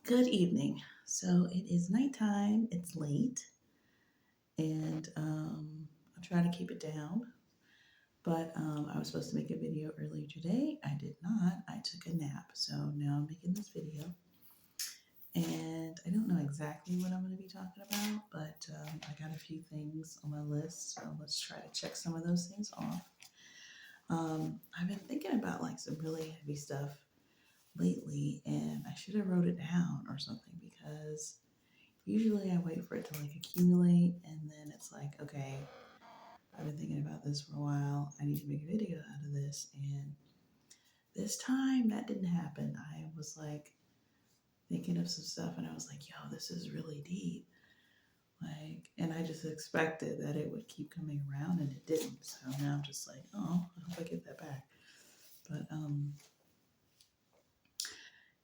Good evening. So it is nighttime, it's late, and I'm trying to keep it down. But I was supposed to make a video earlier today. I did not. I took a nap. So now I'm making this video. And I don't know exactly what I'm going to be talking about, but I got a few things on my list. So let's try to check some of those things off. I've been thinking about like some really heavy stuff lately, and I should have wrote it down or something because usually I wait for it to like accumulate and then it's like, okay, I've been thinking about this for a while. I need to make a video out of this. And this time that didn't happen. I was like thinking of some stuff and I was like, yo, this is really deep. Like, and I just expected that it would keep coming around and it didn't. So now I'm just like, oh, I hope I get that back. But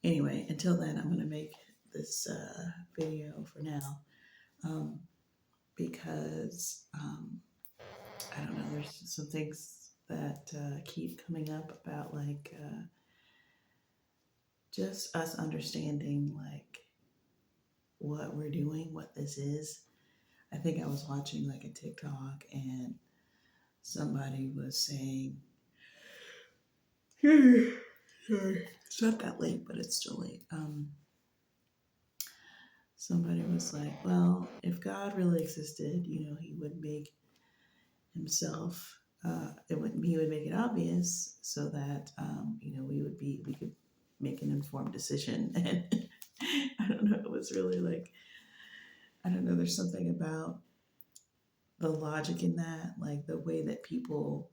anyway, until then, I'm going to make this video for now. Um, because I don't know, there's some things that keep coming up about like just us understanding like what we're doing, what this is. I think I was watching like a TikTok and somebody was saying, sorry, it's not that late, but it's still late. Somebody was like, well, if God really existed, he would make himself he would make it obvious so that we could make an informed decision. And I don't know, it was really like, I don't know, there's something about the logic in that, like the way that people,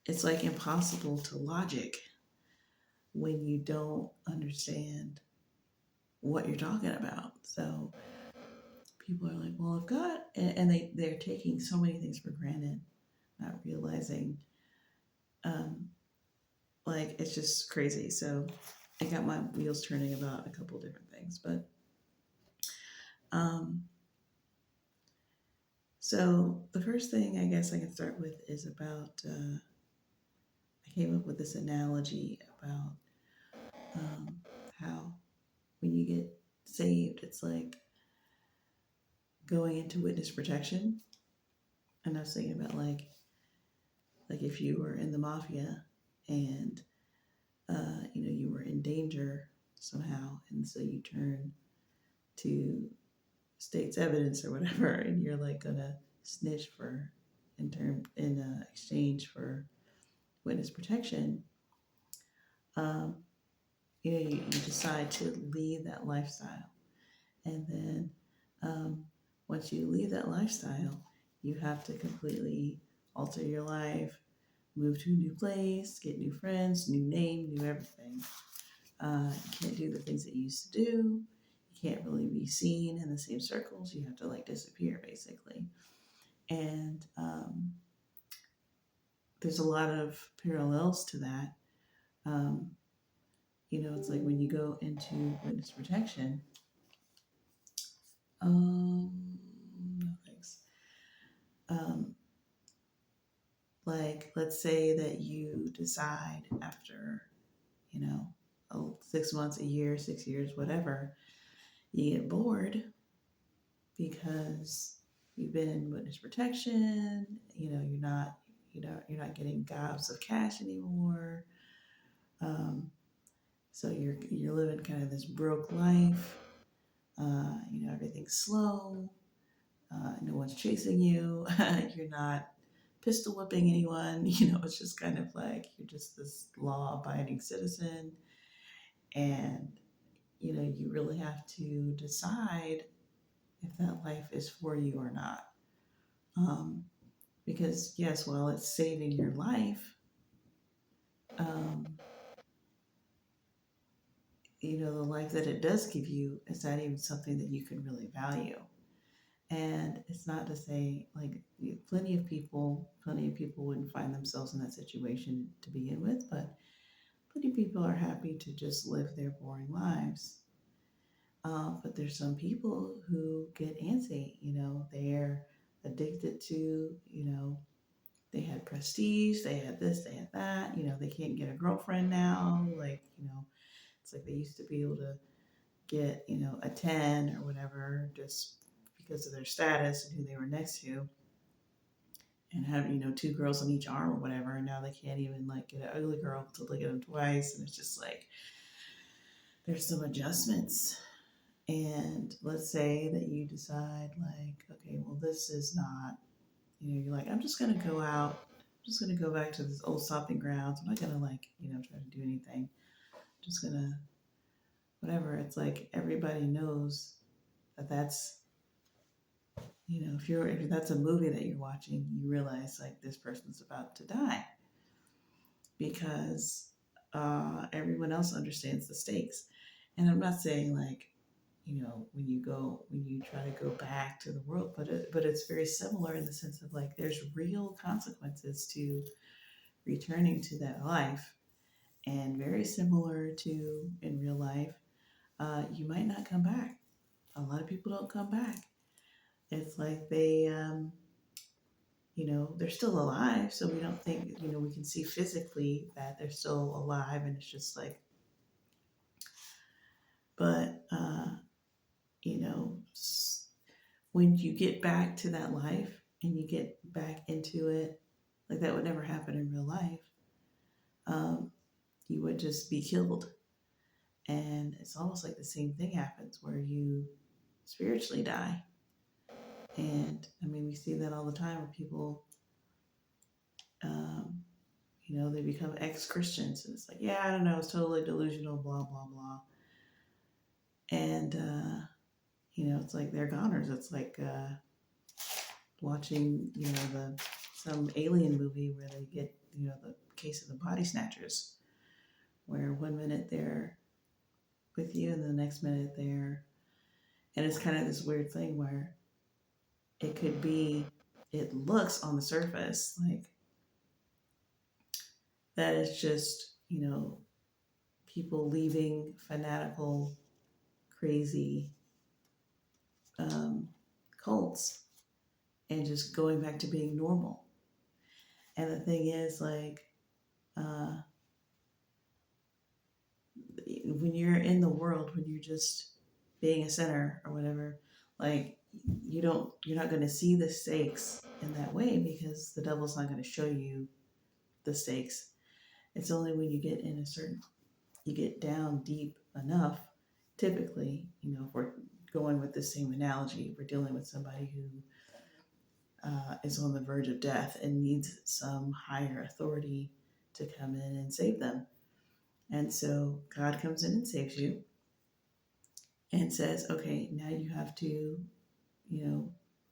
it's like impossible to logic when you don't understand what you're talking about. So people are like, well, if God, and they're taking so many things for granted, not realizing um, like it's just crazy. So it got my wheels turning about a couple different things. But um, so the first thing I guess I can start with is about I came up with this analogy about um, how when you get saved, it's like going into witness protection. And I was thinking about like if you were in the mafia and you were in danger somehow, and so you turn to state's evidence or whatever, and you're like gonna snitch for in exchange for witness protection. Um, you decide to leave that lifestyle, and then once you leave that lifestyle, you have to completely alter your life, move to a new place, get new friends, new name, new everything. You can't do the things that you used to do. You can't really be seen in the same circles. You have to like disappear basically. And there's a lot of parallels to that. Um, it's like when you go into witness protection. No thanks. Um, like, let's say that you decide after, you know, 6 months, a year, 6 years, whatever, you get bored because you've been in witness protection. You're not getting gobs of cash anymore. So you're living kind of this broke life. Everything's slow. No one's chasing you. You're not pistol whipping anyone. It's just kind of like you're just this law-abiding citizen, and you really have to decide if that life is for you or not. Um, because yes, while it's saving your life, um, the life that it does give you is not even something that you can really value. And it's not to say like plenty of people wouldn't find themselves in that situation to begin with, but plenty of people are happy to just live their boring lives. But there's some people who get antsy, they're addicted to, they had prestige, they had this, they had that, they can't get a girlfriend now. Like, it's like they used to be able to get, a 10 or whatever just because of their status and who they were next to, and have, two girls on each arm or whatever, and now they can't even like get an ugly girl to look at them twice, and it's just like there's some adjustments. And let's say that you decide like, okay, well, this is not, you're like, I'm just gonna go out, I'm just gonna go back to this old stomping grounds. I'm not gonna like, try to do anything. I'm just gonna whatever. It's like everybody knows that that's, if that's a movie that you're watching, you realize like this person's about to die because everyone else understands the stakes. And I'm not saying like, when you try to go back to the world, but it's very similar in the sense of like there's real consequences to returning to that life, and very similar to in real life, you might not come back. A lot of people don't come back. It's like they're still alive, so we don't think, we can see physically that they're still alive, and it's just like, but, you know, when you get back to that life and you get back into it, like that would never happen in real life. Um, you would just be killed. And it's almost like the same thing happens where you spiritually die. And I mean, we see that all the time where people, um, they become ex Christians. And it's like, yeah, I don't know, it's totally delusional, blah, blah, blah. And, it's like they're goners. It's like watching, some alien movie where they get, the case of the body snatchers, where one minute they're with you and the next minute they're, and it's kind of this weird thing where it could be, it looks on the surface like that is just, people leaving fanatical, crazy um, cults and just going back to being normal. And the thing is, like, uh, when you're in the world, when you're just being a sinner or whatever, like, you're not going to see the stakes in that way because the devil's not going to show you the stakes. It's only when you get in you get down deep enough, typically, if we're going with the same analogy, we're dealing with somebody who is on the verge of death and needs some higher authority to come in and save them. And so God comes in and saves you and says, okay, now you have to,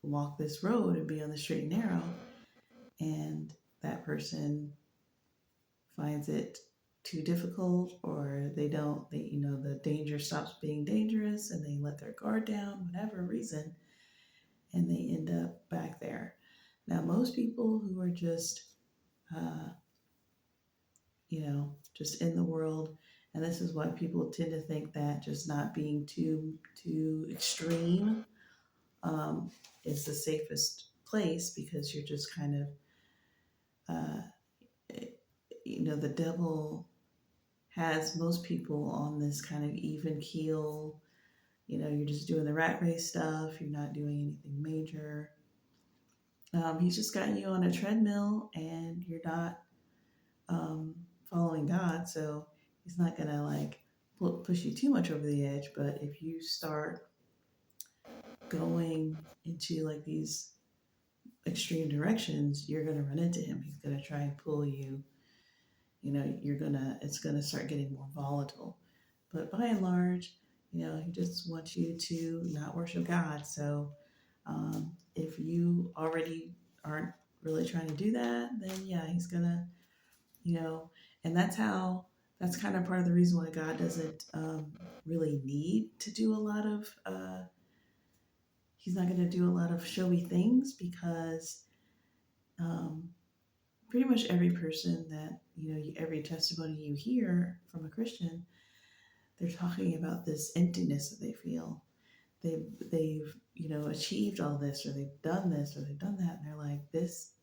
walk this road and be on the straight and narrow. And that person finds it too difficult, or the danger stops being dangerous and they let their guard down, whatever reason, and they end up back there. Now, most people who are just, uh, just in the world, and this is why people tend to think that just not being too extreme um, is the safest place, because you're just kind of, uh, the devil has most people on this kind of even keel. You're just doing the rat race stuff. You're not doing anything major. He's just got you on a treadmill, and you're not um, following God. So he's not gonna like push you too much over the edge. But if you start going into like these extreme directions, you're gonna run into him. He's gonna try and pull you. It's gonna start getting more volatile. But by and large, he just wants you to not worship God. So if you already aren't really trying to do that, then yeah, he's gonna, you know, and that's kind of part of the reason why God doesn't really need to do a lot of, he's not going to do a lot of showy things, because um, pretty much every person that, every testimony you hear from a Christian, they're talking about this emptiness that they feel. They've achieved all this, or they've done this, or they've done that, and they're like, this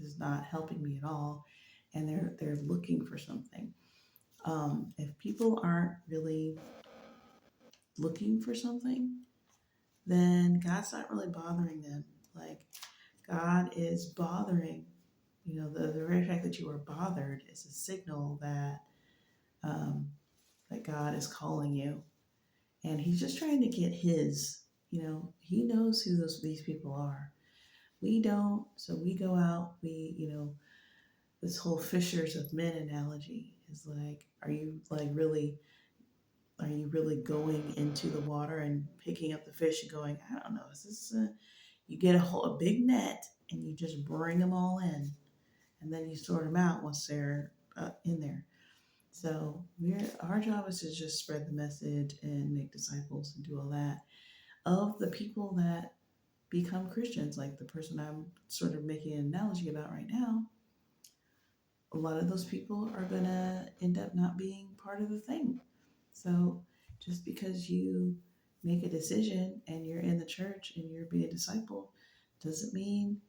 is not helping me at all, and they're looking for something. If people aren't really looking for something, then God's not really bothering them. Like, God is bothering, the very fact that you are bothered is a signal um, that God is calling you. And He's just trying to get He knows who these people are. We don't, so we go out, this whole fishers of men analogy is like, are you really going into the water and picking up the fish and going, I don't know, is this, you get a big net and you just bring them all in and then you sort them out once they're in there. So our job is to just spread the message and make disciples and do all that of the people that become Christians, like the person I'm sort of making an analogy about right now. A lot of those people are going to end up not being part of the thing. So just because you make a decision and you're in the church and you're being a disciple doesn't mean,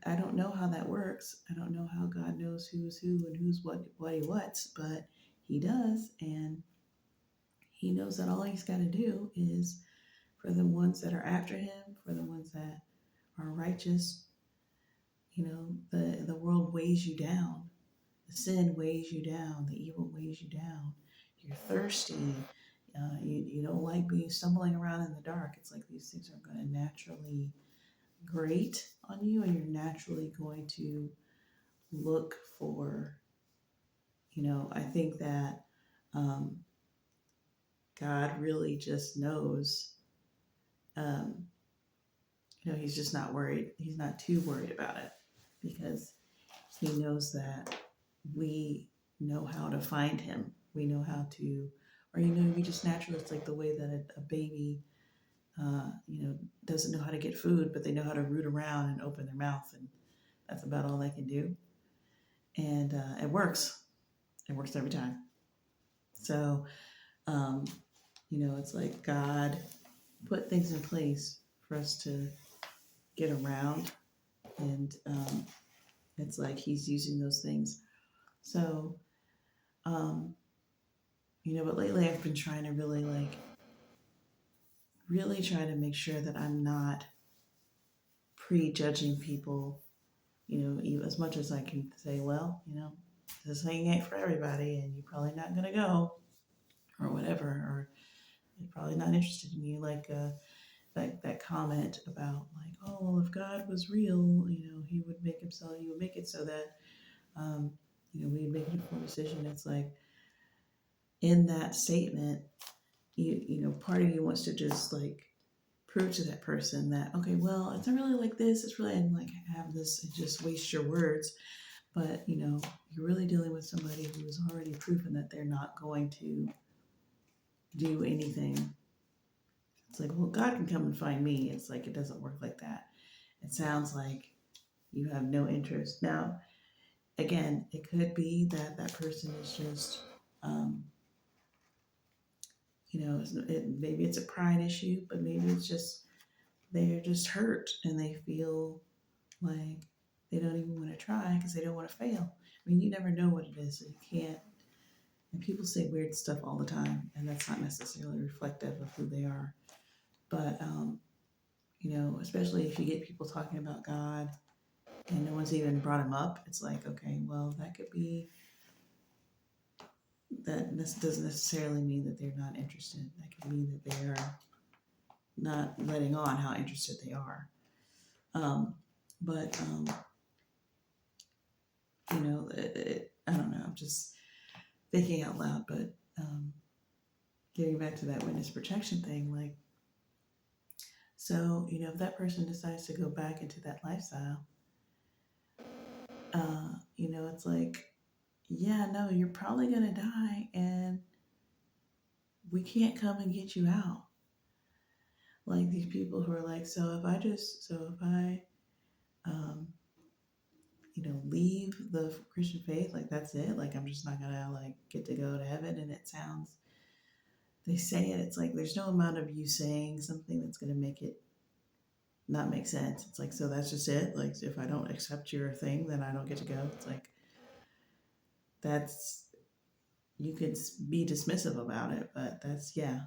I don't know how that works. I don't know how God knows who's who and who's what he what's, but He does. And He knows that all He's got to do is for the ones that are after Him, for the ones that are righteous, the world weighs you down. The sin weighs you down. The evil weighs you down. You're thirsty. You don't like being stumbling around in the dark. It's like these things are going to naturally grate on you, and you're naturally going to look for, I think that um, God really just knows, um, He's just not worried. He's not too worried about it because He knows that we know how to find Him. We know how to, or we just naturally, it's like the way that a baby, doesn't know how to get food, but they know how to root around and open their mouth, and that's about all they can do. And it works. It works every time. So, um, it's like God put things in place for us to get around, and it's like He's using those things. So, but lately I've been trying to really try to make sure that I'm not prejudging people, as much as I can say, well, this thing ain't for everybody and you're probably not going to go or whatever, or you're probably not interested in you. Like that comment about like, oh, well, if God was real, He would make Himself, He would make it so that, um, we'd make an informed decision. It's like in that statement, part of you wants to just like prove to that person that, okay, well, it's not really like this, it's really, and like have this and just waste your words. But you're really dealing with somebody who has already proven that they're not going to do anything. It's like, well, God can come and find me. It's like, it doesn't work like that. It sounds like you have no interest. Now, again, it could be that that person is just, maybe it's a pride issue, but maybe it's just they're just hurt and they feel like they don't even want to try because they don't want to fail. I mean, you never know what it is, so you can't. And people say weird stuff all the time, and that's not necessarily reflective of who they are. But especially if you get people talking about God and no one's even brought Him up, it's like, okay, well, that could be that. This doesn't necessarily mean that they're not interested. That could mean that they are not letting on how interested they are. But I don't know. I'm just thinking out loud, but getting back to that witness protection thing, like, so, if that person decides to go back into that lifestyle, it's like, yeah, no, you're probably going to die and we can't come and get you out. Like these people who are like, so if I, um, leave the Christian faith, like that's it. Like I'm just not going to like get to go to heaven. And it sounds, they say it, it's like there's no amount of you saying something that's going to make it not make sense. It's like, so that's just it. Like if I don't accept your thing, then I don't get to go. It's like, that's you could be dismissive about it, but that's, yeah,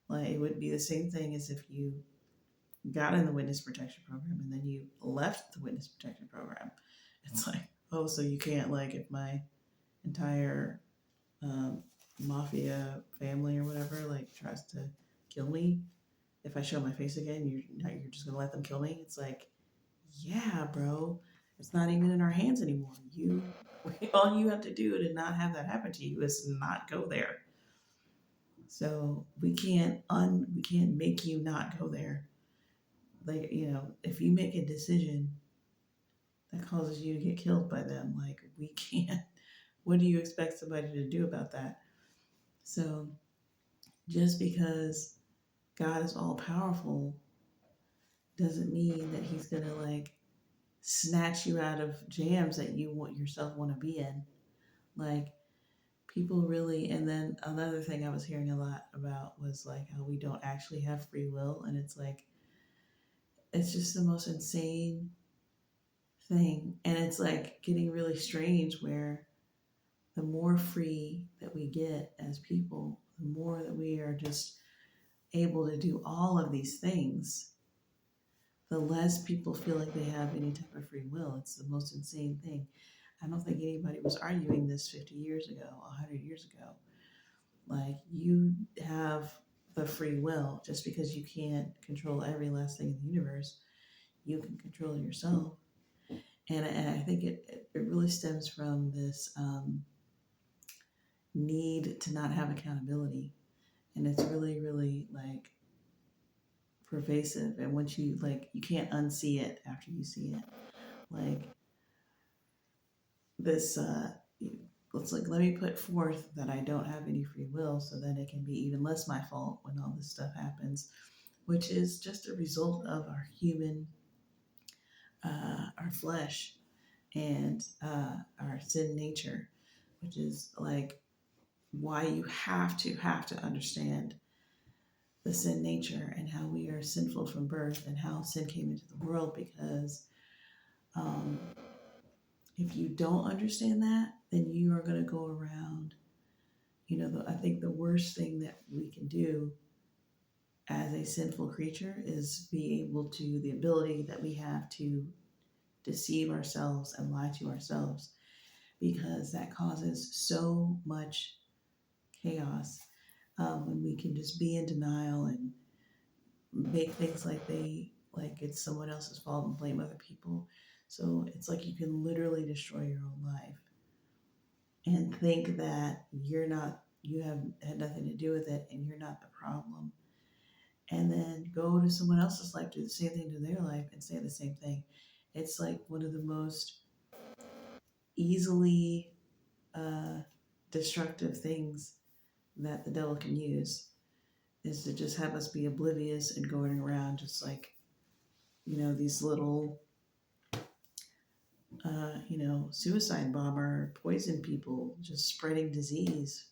like it would be the same thing as if you got in the witness protection program and then you left the witness protection program. It's like, oh, so you can't, like, if my entire um, mafia family or whatever like tries to kill me, if I show my face again, you're just gonna let them kill me. It's like, yeah, bro, it's not even in our hands anymore. You all you have to do to not have that happen to you is not go there. So we can't make you not go there. Like, if you make a decision that causes you to get killed by them, like, we can't. What do you expect somebody to do about that? So just because God is all powerful doesn't mean that he's gonna like snatch you out of jams that you want yourself want to be in. Like, people really, and then another thing I was hearing a lot about was like how we don't actually have free will, and it's like it's just the most insane thing, and it's like getting really strange where the more free that we get as people, the more that we are just able to do all of these things, the less people feel like they have any type of free will. It's the most insane thing. I don't think anybody was arguing this 50 years ago, 100 years ago. Like, you have the free will. Just because you can't control every last thing in the universe, you can control yourself. And I think it really stems from this need to not have accountability. And it's really, really like pervasive. And once you, like, you can't unsee it after you see it. Like, this it's like, let me put forth that I don't have any free will so that it can be even less my fault when all this stuff happens, which is just a result of our human our flesh and our sin nature, which is like why you have to understand the sin nature and how we are sinful from birth and how sin came into the world, because um, if you don't understand that, then you are going to go around. I think the worst thing that we can do as a sinful creature is be able to, the ability that we have to deceive ourselves and lie to ourselves, because that causes so much chaos when we can just be in denial and make things like it's someone else's fault and blame other people. So it's like you can literally destroy your own life and think that you have had nothing to do with it and you're not the problem, and then go to someone else's life, do the same thing to their life, and say the same thing. It's like one of the most easily uh, destructive things that the devil can use, is to just have us be oblivious and going around just like, these little, suicide bomber, poison people, just spreading disease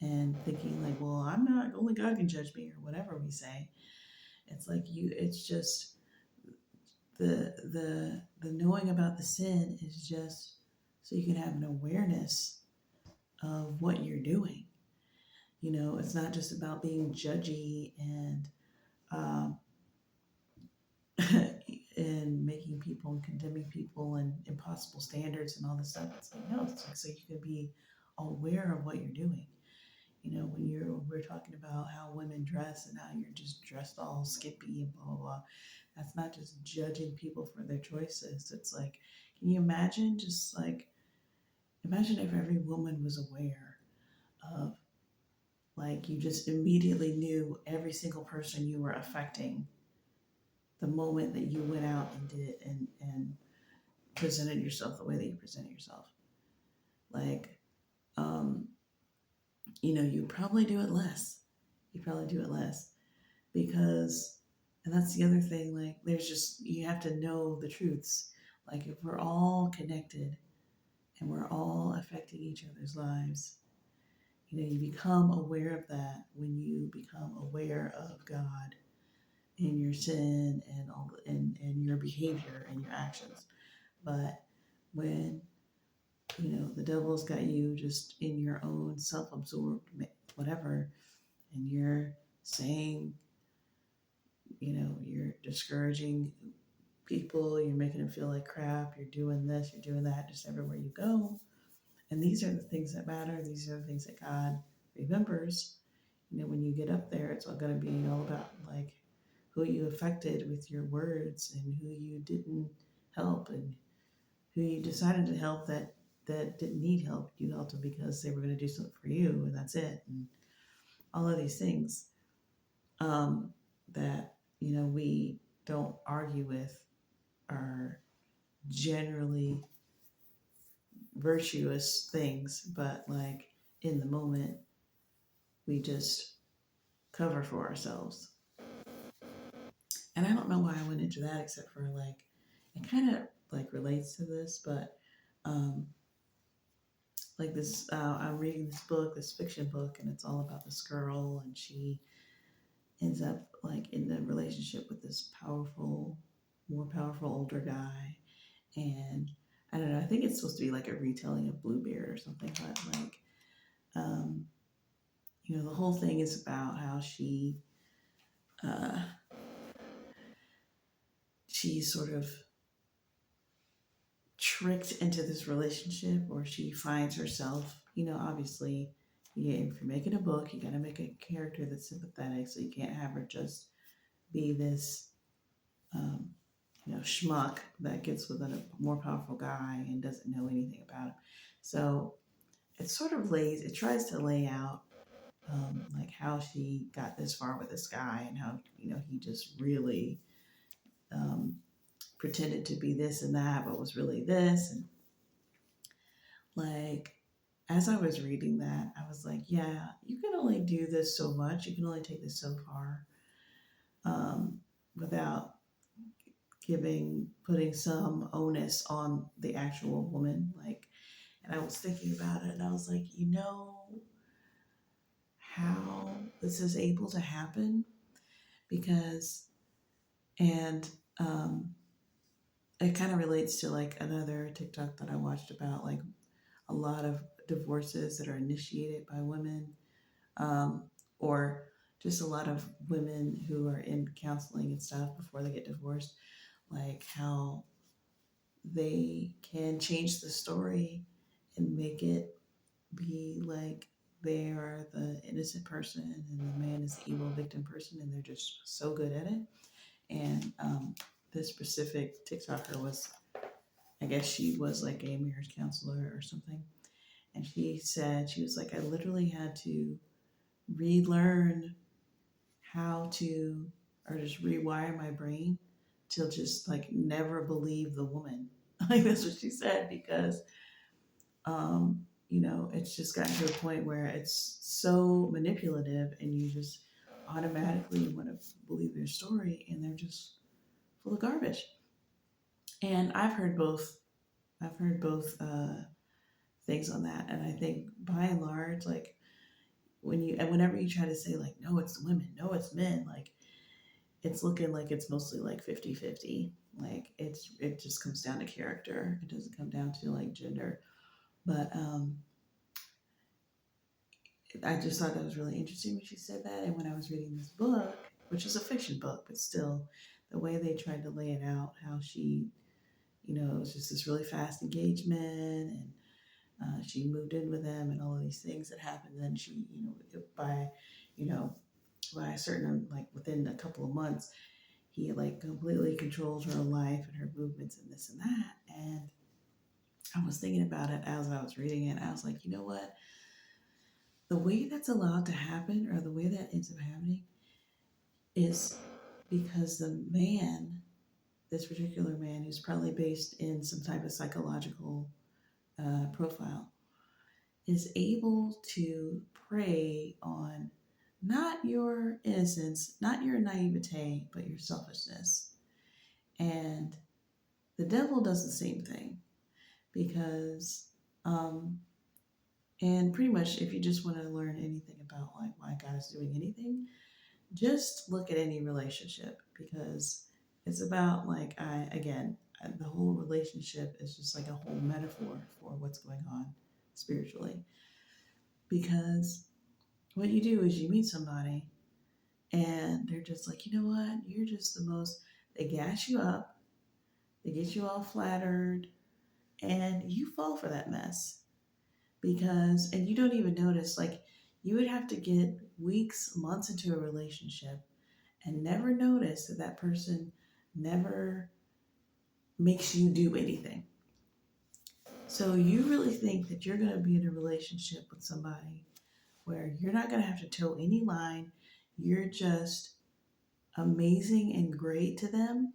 and thinking like, well, I'm not, only God can judge me, or whatever we say. It's like it's just the knowing about the sin is just so you can have an awareness of what you're doing. It's not just about being judgy and um, and making people and condemning people and impossible standards and all this stuff. It's like, no, it's like so you can be aware of what you're doing. When we're talking about how women dress and how you're just dressed all skimpy and blah blah blah. That's not just judging people for their choices. It's like, can you imagine just like, imagine if every woman was aware of, like, you just immediately knew every single person you were affecting the moment that you went out and did and presented yourself the way that you presented yourself. Like, um, you probably do it less. You probably do it less because, and that's the other thing, like, there's just, you have to know the truths. Like, if we're all connected and we're all affecting each other's lives, you become aware of that when you become aware of God and your sin and and your behavior and your actions. But when the devil's got you just in your own self-absorbed whatever, and you're saying, you're discouraging people, you're making them feel like crap, you're doing this, you're doing that, just everywhere you go. And these are the things that matter. These are the things that God remembers. When you get up there, it's all going to be all about like who you affected with your words and who you didn't help and who you decided to help that didn't need help. You helped them because they were going to do something for you, and that's it. And all of these things that we don't argue with are generally virtuous things, but like in the moment, we just cover for ourselves. And I don't know why I went into that except for like, it kind of like relates to this, but um, like this, I'm reading this book, this fiction book, and it's all about this girl, and she ends up like in a relationship with this more powerful older guy. And I don't know, I think it's supposed to be like a retelling of Bluebeard or something, but like, um, the whole thing is about how uh, she's sort of tricked into this relationship, or she finds herself, obviously, if you're making a book, you got to make a character that's sympathetic, so you can't have her just be this, um, schmuck that gets with a more powerful guy and doesn't know anything about him. So it tries to lay out like how she got this far with this guy and how, he just really um, pretended to be this and that, but was really this. And like, as I was reading that, I was like, yeah, you can only do this so much. You can only take this so far um, without putting some onus on the actual woman. Like, and I was thinking about it and I was like, how this is able to happen? Because, and it kind of relates to like another TikTok that I watched about like a lot of divorces that are initiated by women, um, or just a lot of women who are in counseling and stuff before they get divorced, like how they can change the story and make it be like they are the innocent person and the man is the evil victim person, and they're just so good at it. And this specific TikToker was, I guess she was like a marriage counselor or something. And she said, she was like, I literally had to relearn how to, or just rewire my brain to just like never believe the woman. Like that's what she said, because it's just gotten to a point where it's so manipulative and you just automatically want to believe their story, and they're just full of garbage. And I've heard both things on that, and I think by and large, like whenever you try to say like, no, it's women, no, it's men, like it's looking like it's mostly like 50-50. Like it just comes down to character. It doesn't come down to like gender. But I just thought that was really interesting when she said that. And when I was reading this book, which is a fiction book, but still, the way they tried to lay it out, how she, it was just this really fast engagement, and she moved in with them, and all of these things that happened. And then she, you know, by a certain like within a couple of months, he like completely controlled her life and her movements and this and that. And I was thinking about it as I was reading it. I was like, you know what? The way that's allowed to happen, or the way that ends up happening, is because the man, this particular man, who's probably based in some type of psychological profile, is able to prey on not your innocence, not your naivete, but your selfishness. And the devil does the same thing, because, and pretty much if you just want to learn anything about like why God is doing anything, just look at any relationship, because it's about like, the whole relationship is just like a whole metaphor for what's going on spiritually. Because what you do is you meet somebody and they're just like, you know what, you're just the most, they gas you up, they get you all flattered, and you fall for that mess. Because, and you don't even notice, like, you would have to get weeks, months into a relationship and never notice that that person never makes you do anything. So you really think that you're going to be in a relationship with somebody where you're not going to have to toe any line, you're just amazing and great to them,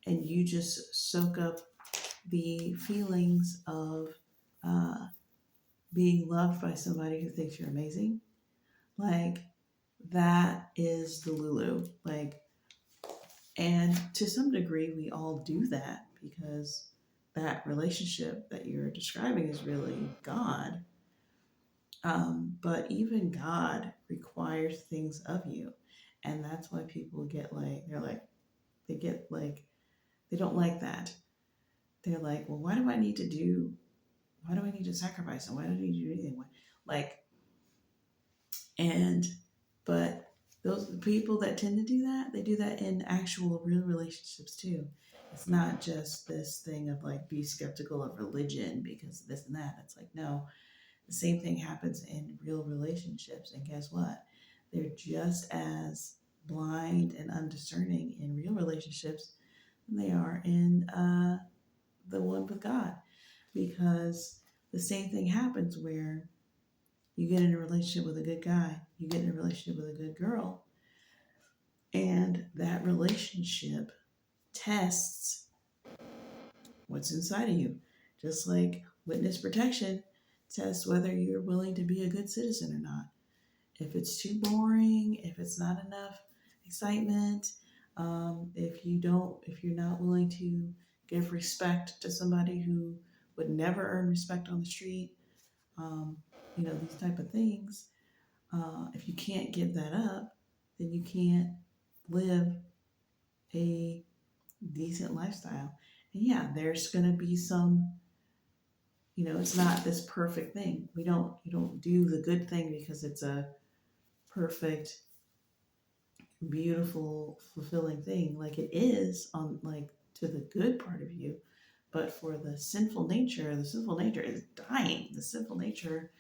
and you just soak up the feelings of uh, being loved by somebody who thinks you're amazing. Like, that is the Lulu. Like, and to some degree, we all do that because that relationship that you're describing is really God. But even God requires things of you. And that's why people get like, they're like, they get like, they don't like that. They're like, well, why do I need to sacrifice? And why do I need to do anything? Like, and, but those people that tend to do that, they do that in actual real relationships too. It's not just this thing of like, be skeptical of religion because this and that. It's like, no, the same thing happens in real relationships. And guess what? They're just as blind and undiscerning in real relationships than they are in the one with God. Because the same thing happens where you get in a relationship with a good guy, you get in a relationship with a good girl, and that relationship tests what's inside of you. Just like witness protection tests whether you're willing to be a good citizen or not. If it's too boring, if it's not enough excitement, if you're not willing to give respect to somebody who would never earn respect on the street, um, these type of things. If you can't give that up, then you can't live a decent lifestyle. And yeah, there's going to be some, it's not this perfect thing. You don't do the good thing because it's a perfect, beautiful, fulfilling thing like it is on like to the good part of you. But for the sinful nature is dying. The sinful nature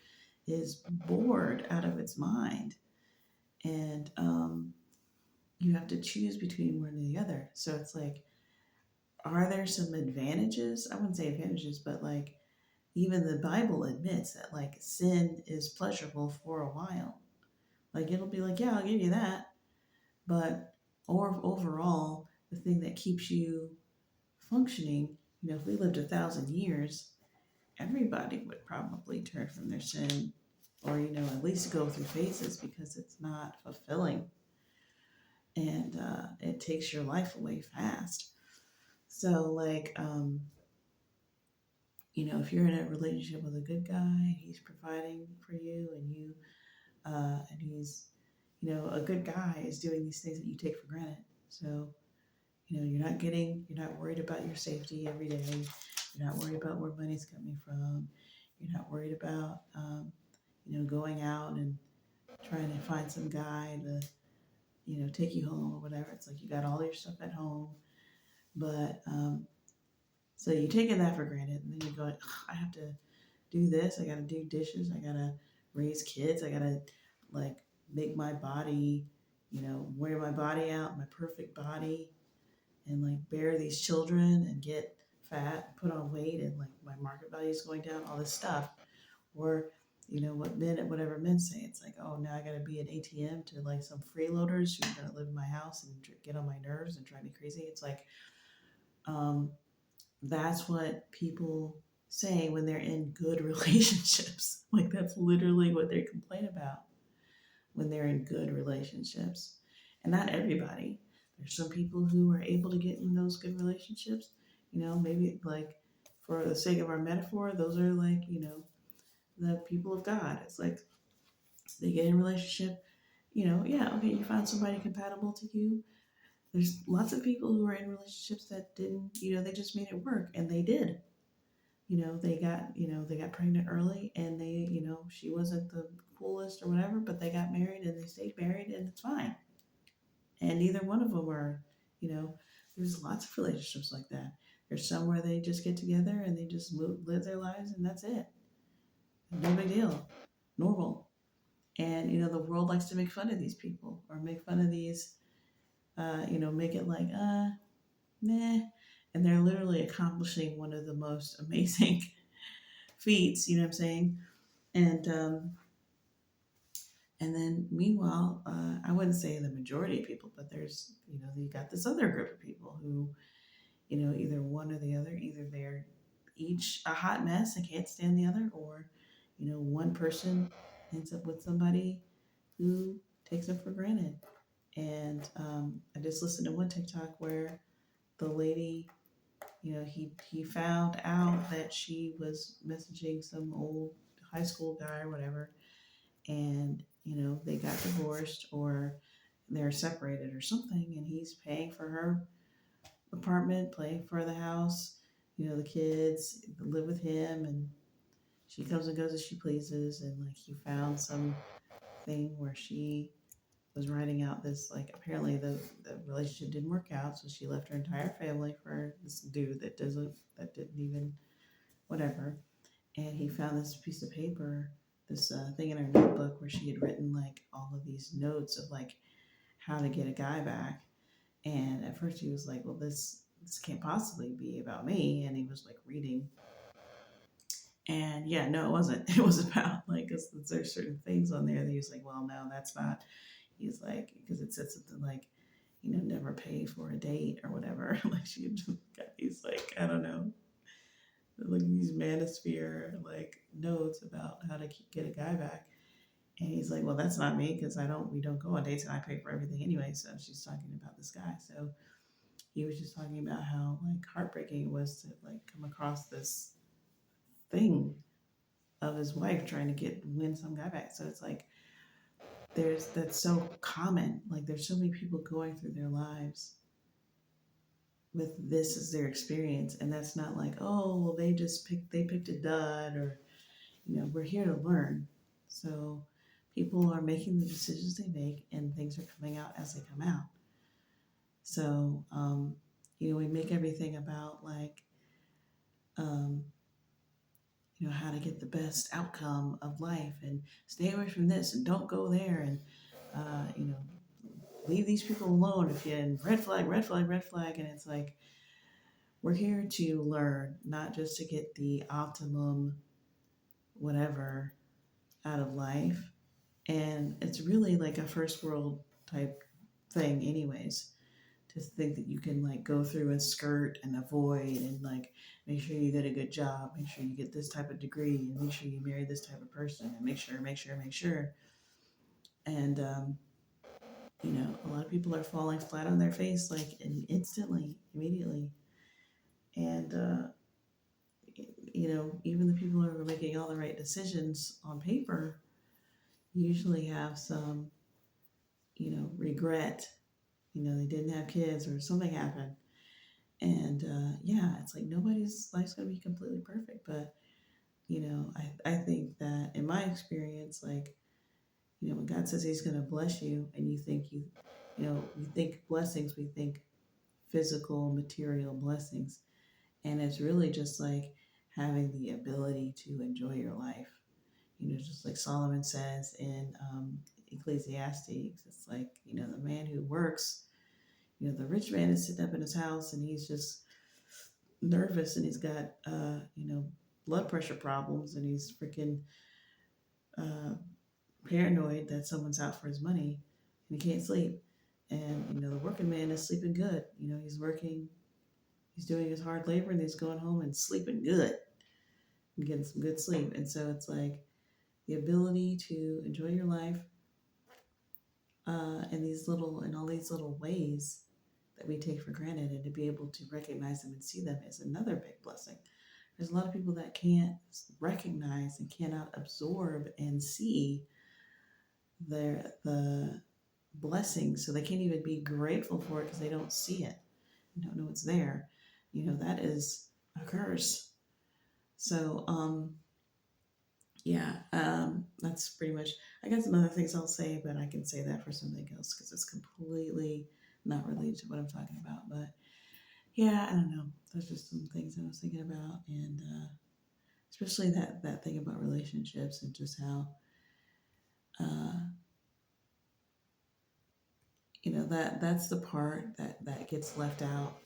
is bored out of its mind. And you have to choose between one or the other. So it's like, are there some advantages? I wouldn't say advantages, but like even the Bible admits that like sin is pleasurable for a while. Like it'll be like, yeah, I'll give you that. But or overall, the thing that keeps you functioning, if we lived 1,000 years, everybody would probably turn from their sin or, at least go through phases because it's not fulfilling and it takes your life away fast. So, like, if you're in a relationship with a good guy, he's providing for you, and he's, a good guy is doing these things that you take for granted. So, you're not worried about your safety every day. You're not worried about where money's coming from. You're not worried about, going out and trying to find some guy to, take you home or whatever. It's like you got all your stuff at home. But so you're taking that for granted, and then you're going, I have to do this. I got to do dishes. I got to raise kids. I got to like make my body, wear my body out, my perfect body, and like bear these children and get fat, put on weight, and like my market value is going down. All this stuff, or whatever men say. It's like, oh, now I got to be an ATM to like some freeloaders who are going to live in my house and get on my nerves and drive me crazy. It's like, um, that's what people say when they're in good relationships. Like that's literally what they complain about when they're in good relationships. And not everybody. There's some people who are able to get in those good relationships. Maybe like for the sake of our metaphor, those are like, the people of God. It's like they get in a relationship, yeah, okay, you found somebody compatible to you. There's lots of people who are in relationships that didn't, they just made it work, and they did. They got pregnant early, and she wasn't the coolest or whatever, but they got married and they stayed married, and it's fine. And neither one of them are, you know, there's lots of relationships like that. There's some where they just get together and they just live their lives, and that's it. No big deal. Normal. And, the world likes to make fun of these people, or make fun of these, make it like, meh. And they're literally accomplishing one of the most amazing feats, you know what I'm saying? And, and then meanwhile, I wouldn't say the majority of people, but there's, you got this other group of people who, either one or the other, either they're each a hot mess and can't stand the other, or, one person ends up with somebody who takes them for granted. And I just listened to one TikTok where the lady, he found out that she was messaging some old high school guy or whatever, and they got divorced, or they're separated or something, and he's paying for her apartment, paying for the house, the kids live with him, and she comes and goes as she pleases. And like, he found some thing where she was writing out this, like, apparently the relationship didn't work out, so she left her entire family for this dude that didn't even whatever. And he found this piece of paper, this thing in her notebook where she had written like all of these notes of like how to get a guy back. And at first he was like, well, this can't possibly be about me. And he was like reading. And yeah, no, it wasn't. It was about like, 'cause there's certain things on there that he was like, well, no, that's not. He's like, because it said something like, never pay for a date or whatever. Like, she just got these, like, I don't know, like these manosphere like notes about how to get a guy back. And he's like, well, that's not me, because we don't go on dates, and I pay for everything anyway. So she's talking about this guy. So he was just talking about how like heartbreaking it was to like come across this thing of his wife trying to win some guy back. So it's like, that's so common. Like, there's so many people going through their lives with this as their experience, and that's not like, oh, well, they picked a dud, or we're here to learn. So people are making the decisions they make, and things are coming out as they come out. So we make everything about like, um, how to get the best outcome of life, and stay away from this, and don't go there, and leave these people alone if you, and red flag, red flag, red flag. And it's like, we're here to learn, not just to get the optimum whatever out of life. And it's really like a first world type thing, anyways, to think that you can like go through and skirt and avoid, and like make sure you get a good job, make sure you get this type of degree, and make sure you marry this type of person, and make sure, make sure, make sure. And a lot of people are falling flat on their face, like, instantly, immediately. And even the people who are making all the right decisions on paper usually have some, regret. They didn't have kids, or something happened. And yeah, it's like nobody's life's going to be completely perfect. But, I think that in my experience, like, when God says he's going to bless you, and we think blessings, we think physical, material blessings. And it's really just like having the ability to enjoy your life. Just like Solomon says in Ecclesiastes, it's like, the man who works, the rich man is sitting up in his house, and he's just nervous, and he's got, blood pressure problems, and he's freaking uh, paranoid that someone's out for his money, and he can't sleep. And, the working man is sleeping good. He's working, he's doing his hard labor, and he's going home and sleeping good and getting some good sleep. And so it's like the ability to enjoy your life in all these little ways that we take for granted, and to be able to recognize them and see them is another big blessing. There's a lot of people that can't recognize and cannot absorb and see the blessings, so they can't even be grateful for it because they don't see it, and don't know it's there. That is a curse. So, yeah, that's pretty much. I got some other things I'll say, but I can say that for something else because it's completely not related to what I'm talking about. But yeah, I don't know. There's just some things I was thinking about, and especially that thing about relationships and just how uh, that's the part that gets left out.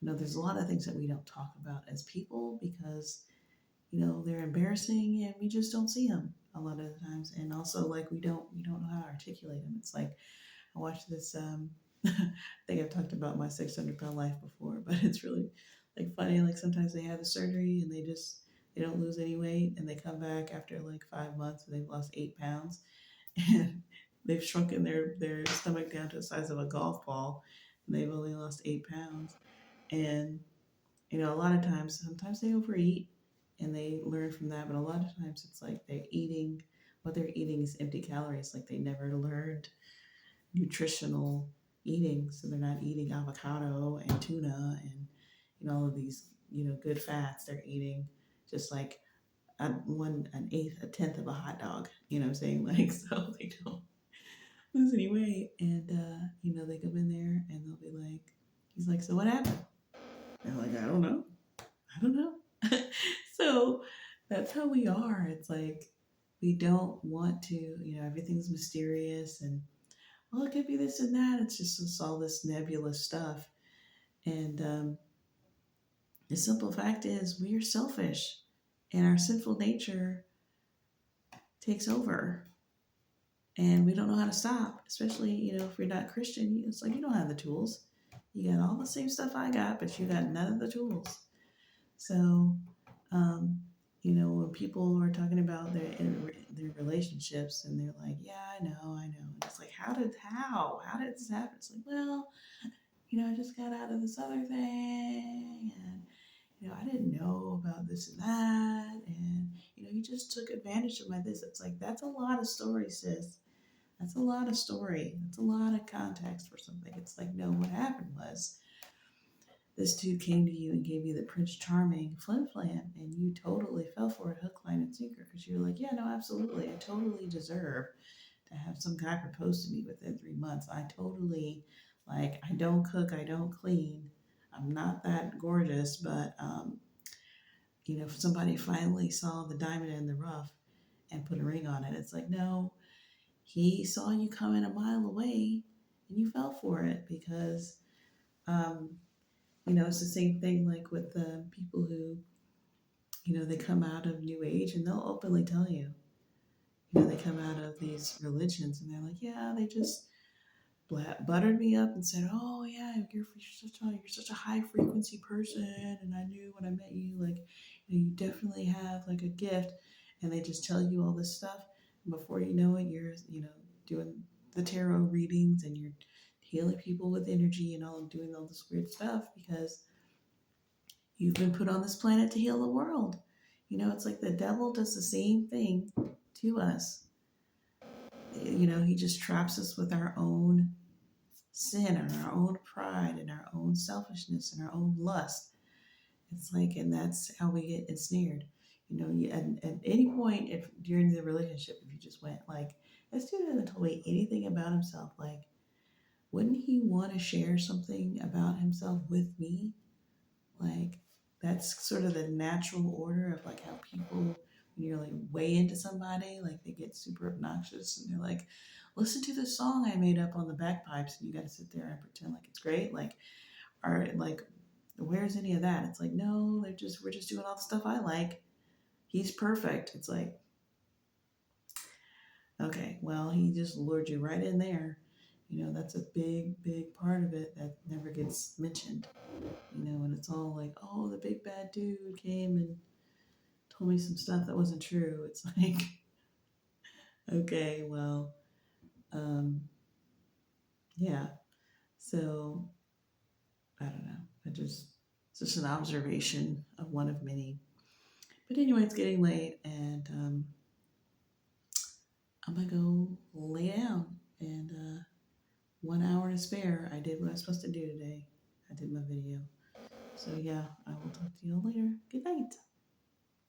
There's a lot of things that we don't talk about as people because they're embarrassing and we just don't see them a lot of the times, and also like we don't know how to articulate them. It's like I watched this. I think I've talked about my 600-pound life before, but it's really like funny. Like sometimes they have the surgery and they don't lose any weight, and they come back after like 5 months and they've lost 8 pounds, and they've shrunken their stomach down to the size of a golf ball, and they've only lost 8 pounds. And a lot of times, sometimes they overeat and they learn from that, but a lot of times it's like what they're eating is empty calories, like they never learned nutritional eating. So they're not eating avocado and tuna and all of these good fats. They're eating just like an eighth, a tenth of a hot dog. You know what I'm saying? Like so they don't lose any weight. And they come in there and they'll be like, he's like, so what happened? And they're like, I don't know. I don't know. So that's how we are. It's like we don't want to, everything's mysterious and well, it could be this and that. It's all this nebulous stuff. And the simple fact is, we are selfish, and our sinful nature takes over, and we don't know how to stop. Especially, if you're not Christian, it's like you don't have the tools. You got all the same stuff I got, but you got none of the tools. So, um, when people are talking about their relationships, and they're like, "Yeah, I know," and it's like, how did this happen?" It's like, well, I just got out of this other thing, and I didn't know about this and that, and he just took advantage of my this. It's like that's a lot of story, sis. That's a lot of story. That's a lot of context for something. It's like, no, what happened was this dude came to you and gave you the Prince Charming flim flam, and you totally fell for it, hook, line, and sinker, because you're like, yeah, no, absolutely, I totally deserve to have some guy propose to me within 3 months. I totally, like, I don't cook, I don't clean, I'm not that gorgeous, but if somebody finally saw the diamond in the rough and put a ring on it, it's like, no, he saw you coming a mile away, and you fell for it because um, it's the same thing like with the people who, they come out of New Age and they'll openly tell you, they come out of these religions and they're like, yeah, they just buttered me up and said, oh yeah, you're such a high frequency person, and I knew when I met you, like, you definitely have like a gift, and they just tell you all this stuff, and before you know it, you're doing the tarot readings and you're healing people with energy and all doing all this weird stuff because you've been put on this planet to heal the world. It's like the devil does the same thing to us. He just traps us with our own sin and our own pride and our own selfishness and our own lust. It's like, and that's how we get ensnared. At any point, if during the relationship, if you just went like, this dude hasn't told me anything about himself, like, wouldn't he want to share something about himself with me? Like, that's sort of the natural order of like how people, when you're like way into somebody, like they get super obnoxious and they're like, listen to this song I made up on the bagpipes, and you got to sit there and pretend like it's great. Like, are like, where's any of that? It's like, no, we're just doing all the stuff I like. He's perfect. It's like, okay, well, he just lured you right in there. That's a big, big part of it that never gets mentioned. And it's all like, oh, the big bad dude came and told me some stuff that wasn't true. It's like, okay, well, um, yeah. So I don't know. It's just an observation of one of many. But anyway, it's getting late, and I'm gonna go lay down and was supposed to do today. I did my video. So yeah, I will talk to you all later. Good night.